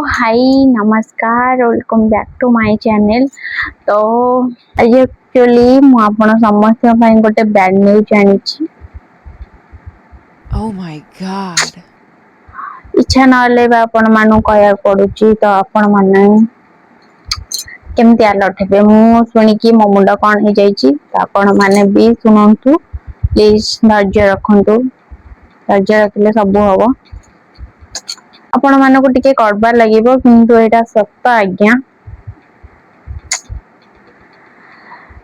हाय नमस्कार welcome back to my channel. तो आज एक्चुअली मु आपण समस्त ପାଇଁ ଗୋଟେ बैड न्यूज आनिछि। Oh my god. इच्छा नले बा आपण मानु कहया पडुछि तो आपण माने केमति अलर्ट हेबे। मु सुनि कि मो मुंड कोन हे जाइछि तो आपण माने भी सुनंतु प्लीज धैर्य रखंतु। धैर्य रखले सब हबो। आपण मानको टिके करबार लागिबो किंतु एटा सत्य आज्ञा।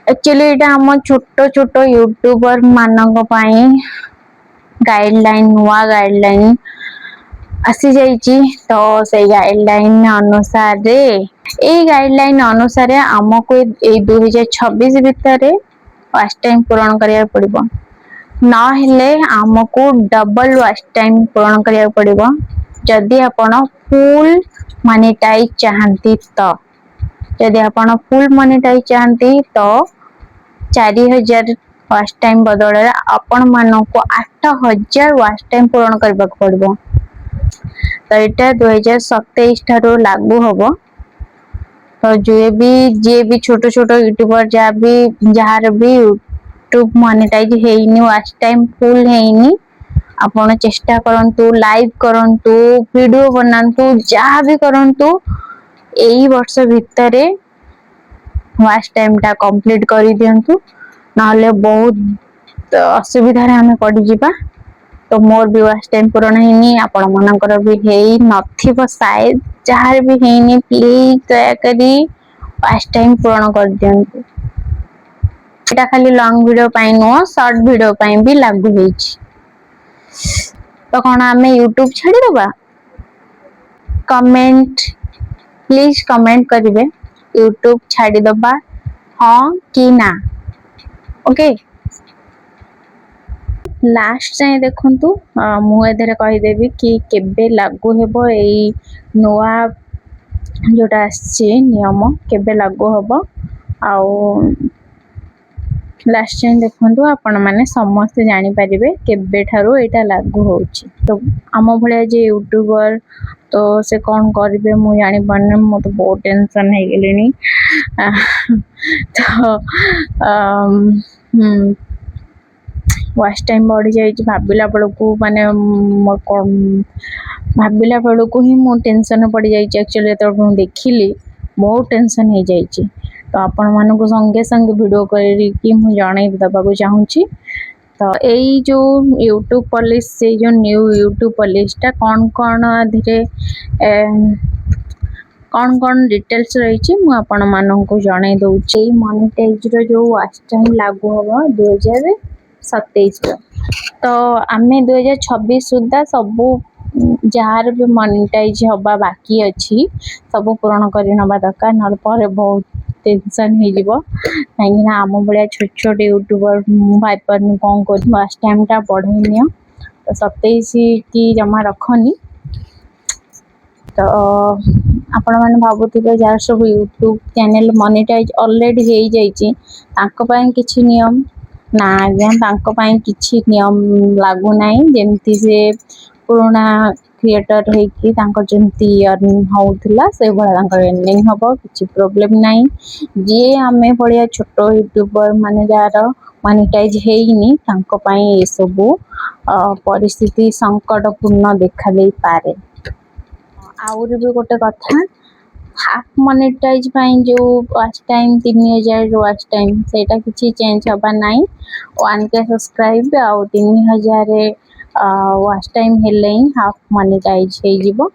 एक्चुअली एटा हम छोटो छोटो यूट्यूबर मानक पई गाइडलाइन नुआ गाइडलाइन आसी जाइछि। तो से गाइडलाइन अनुसार रे ए गाइडलाइन अनुसार हमको ए 2026 भितर वाच टाइम पूर्ण करिया पड़िबो। ना हेले हमको डबल वाच टाइम पूर्ण करिया पड़िबो। जदि आपण फुल मोनेटाइज चाहंती तो जदि आपण फुल मोनेटाइज चाहंती तो 4000 वाच टाइम बदल आपण मानको 8000 वाच टाइम पूर्ण करबा पड़बो। तो एटा 2027 ठारो लागू होबो। तो जे भी छोटो छोटो यूट्यूबर जहार भी यूट्यूब मोनेटाइज हेइनी वाच टाइम फुल हेइनी आपण चेष्टा करंतु लाइव करंतु वीडियो बनांतु जहाँ भी करंतु एई वर्ष भितरे वाच टाइम टा कंप्लीट करि दियंतु नाले बहुत असुविधा रे हमें पड़ी जिबा। तो मोर भी वाच टाइम पूर्ण हेनी आपण मनकर भी हेई नथिबो शायद जहार भी हेनी प्लीज दया करी वाच टाइम पूर्ण कर दियंतु। एटा खाली लॉन्ग वीडियो पई नो शॉर्ट वीडियो पई भी लागू हेछि। तो कौन आमे यूट्यूब छाड़ी दबा कमेंट प्लीज कमेंट करिवे यूट्यूब छाड़ी दबा हाँ कि ना। ओके लास्ट जाए देखंतु मु एधरे कहि देबी कि केबे लागू हेबो एई नोआ जोटा आछि नियम केबे लागू हेबो। आउ लास्ट टाइम देखंतु आपण माने समस्त जानि परिबे केबे ठारो एटा लागू होछि। तो आम भलिया जे यूट्यूबर तो से कौन करिवे मु जानि पन्ने मो तो बहुत टेंशन हे गेलिनी। तो वाच टाइम बढ़ी जाई भाबिला बेलकू माने भाबिला बेलकू ही मो टेंशन पड़ जाई। एक्चुअली तो मु देखिली बहुत टेंशन हे जाई। तो आपण मानको संगे संगे वीडियो करी मु जणाई दबाको चाहूची। तो एई जो यूट्यूब पॉलिसी से जो न्यू यूट्यूब पॉलिसी टा कौन धीरे कौन डिटेल्स रही मु आपण मानको जणाई दउची। मोनेटाइज रो जो वाच टाइम लागू होबो 2027 तो आमे 2026 सुधा सबु जार भी मोनेटाइज हवा बाकी अछि सब पूर्ण करि नबा दरकार न पर बहुत टेंशन हे जिवो। काहे ना आम बळिया छोट छोट यूट्यूबर भाई पर कोन को वाच टाइम टा बढ़ाई नियो तो 27 की जमा रखनी। तो आपण माने भाबुथिबे जार सब यूट्यूब चैनल मोनेटाइज ऑलरेडी हे जाईची तांको पय किछि नियम ना आज्ञा तांको पय किछि नियम लागू नाही। जेमति से पुराना क्रिएटर हे कि तांको जेमति अर्निंग होउथिला से भला तांको अर्निंग हबो किछि प्रॉब्लम नाही। जे हमें बड़िया छोटो यूट्यूबर माने जार मोनेटाइज हेइनी तांको पय ए सबु परिस्थिति संकटपूर्ण देखा देई पारे। आउर भी गोटे कथा हाफ मोनेटाइज पई जो वाच टाइम 3000 वाच टाइम सेटा किछि चेंज हबा नाही। 1k सब्सक्राइब आ 3000 वाच टाइम हेले हाफ मोनेटाइज हे जिवो।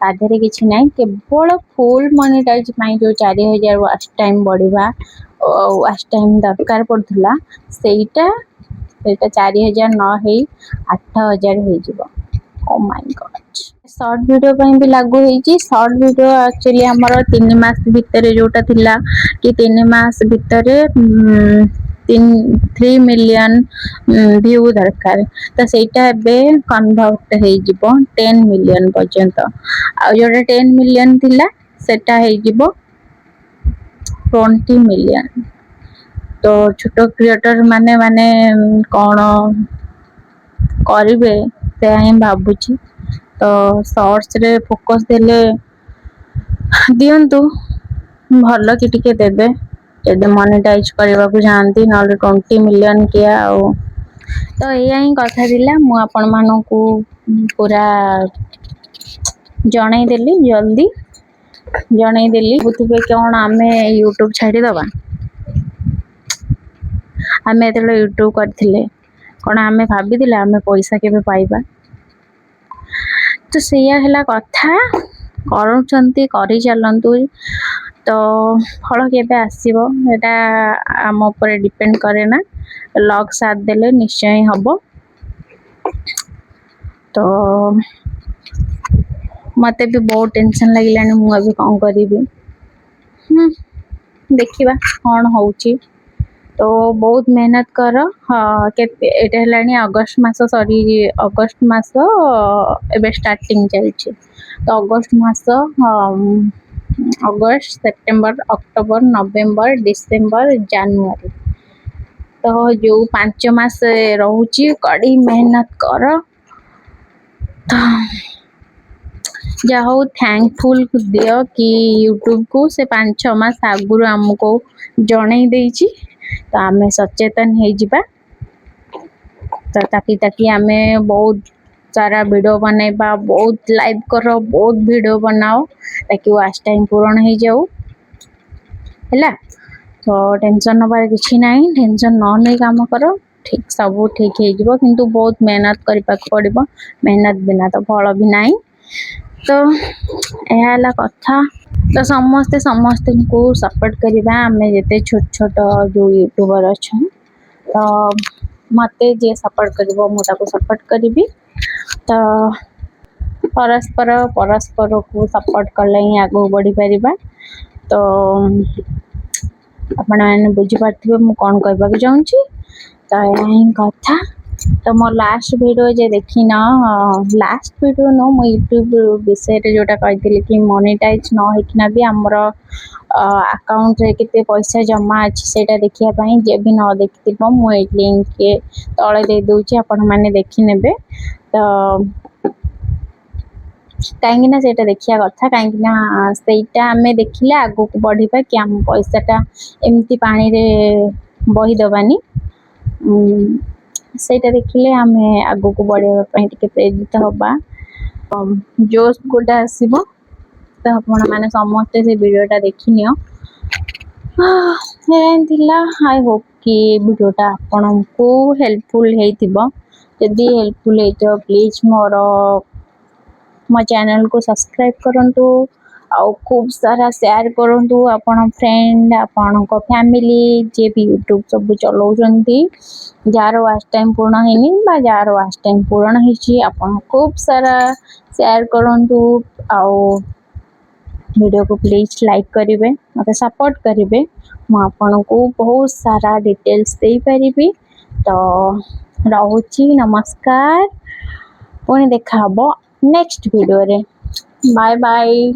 ताधरे किछि नाही केवल फुल मोनेटाइज पई जो 4000 वाच टाइम बढ़िबा वाच टाइम दरकार पड़थला सेटा 4000 न हे 8000 हे जिवो। Oh my God short video पई भी लागू हेची। शॉर्ट वीडियो एक्चुअली हमर 3 मास भितरे जोटा थिला कि 3 मास भितरे 3 मिलियन व्यू दरकार तो सेटा बे कन्वर्ट हे जिवो 10 मिलियन पर्यंत। आ जोटा 10 मिलियन थिला सेटा हे जिवो 20 मिलियन। तो छोटो क्रिएटर माने कौन करिवे से ही भाबुची। तो शॉर्ट्स रे फोकस देले दियंतु भल कि टिके देबे जदि मोनेटाइज करने चाहती ना 20 मिलियन किया तो या ही कथा थिला मु आपण मानकू पूरा जनईदेली जल्दी जनईदेली बुझे कौन आमे यूट्यूब छाड़ीदबा आम जो यूट्यूब करथिले कौन आमे भाभी आमे पैसा केबे पाइबा तो सेया हला कथा करूछंती करी चलंतु तो फल केबे आसीबो एटा आम ऊपर डिपेंड करे ना लक साथ देले निश्चय हबो तो मते भी बहुत टेंशन लागिलानी मु अभी कौन करी देखिबा कौन होउची तो बहुत मेहनत कर हाँ केते हेलानी अगस्त मास सरी अगस्त मास एबे स्टार्टिंग चलछि तो अगस्त मास अगस्त सेप्टेम्बर अक्टोबर नवेम्बर डिसेम्बर जनवरी तो जो 5 मास रहूची कड़ी मेहनत कर तो जा हो थैंकफुल दियो कि यूट्यूब को से 5-6 मास आगुरु हमको जणई देइची तो आमे सचेतन हो जिबा तो ताकि आमे बहुत सारा वीडियो बनाइबा बहुत लाइव करो बहुत वीडियो बनाओ ताकि वाच टाइम पूर्ण हो जाऊ हैला तो टेंशन नबार किछि नाही टेंशन न नै काम करो ठीक सब ठीक हो जिवो किंतु बहुत मेहनत करबा पड़िबो मेहनत बिना तो फल भी नाही तो यह कथा तो समस्ते समस्त को सपोर्ट करवा आम जिते छोट छोट जो यूट्यूबर अच्छा तो मते जे सपोर्ट करिवो मु ताको सपोर्ट करी तो परस्पर परस्पर को सपोर्ट कले ही आगो बढ़ी पारिबा तो आपण मैंने बुझी पार्थिबे मु कोन कहबा के चाहूची तो यही कथा तो मो लास्ट वीडियो जे देखी ना लास्ट वीडियो नो मो यूट्यूब विषय रे जोटा कहथिली कि मोनेटाइज न होइकिना भी हमर अकाउंट रे केते पैसा जमा अछि सेटा देखिया पई जे भी न देखिथिबो मो ए लिंक के तळे दे दोची आपण माने देखि नेबे तो कहीं ना सेटा देखिया कथा कहीं ना सेटा हमें देखिले आगो को बढ़ीबा कि हम पैसाटा एमती पानी रे बही दबानी सेटा देखिले हमें आगो को बढ़िया पई टिके प्रेरित होबा जोश गोटा आसीबो तो आपण माने समस्त से वीडियोटा देखिनियो थिला आई होप कि वीडियोटा आपण को हेल्पफुल हेतिबो यदि हेल्पफुल हेतो प्लीज मोर मो चैनल को सब्सक्राइब करंतु आउ खूब सारा शेयर करंतु आपण फ्रेंड आपण को फैमिली जे भी यूट्यूब सब चलाउछंती जार वाच टाइम पूर्ण हेनी बा जार वाच टाइम पूर्ण हिची आपण खूब सारा शेयर करंतु आउ वीडियो को प्लीज लाइक करिवे मते सपोर्ट करिवे मु आपण को बहुत सारा डिटेल्स दे परिबी तो रहूची नमस्कार पुणी देखा हबो नेक्स्ट वीडियो रे बाय बाय।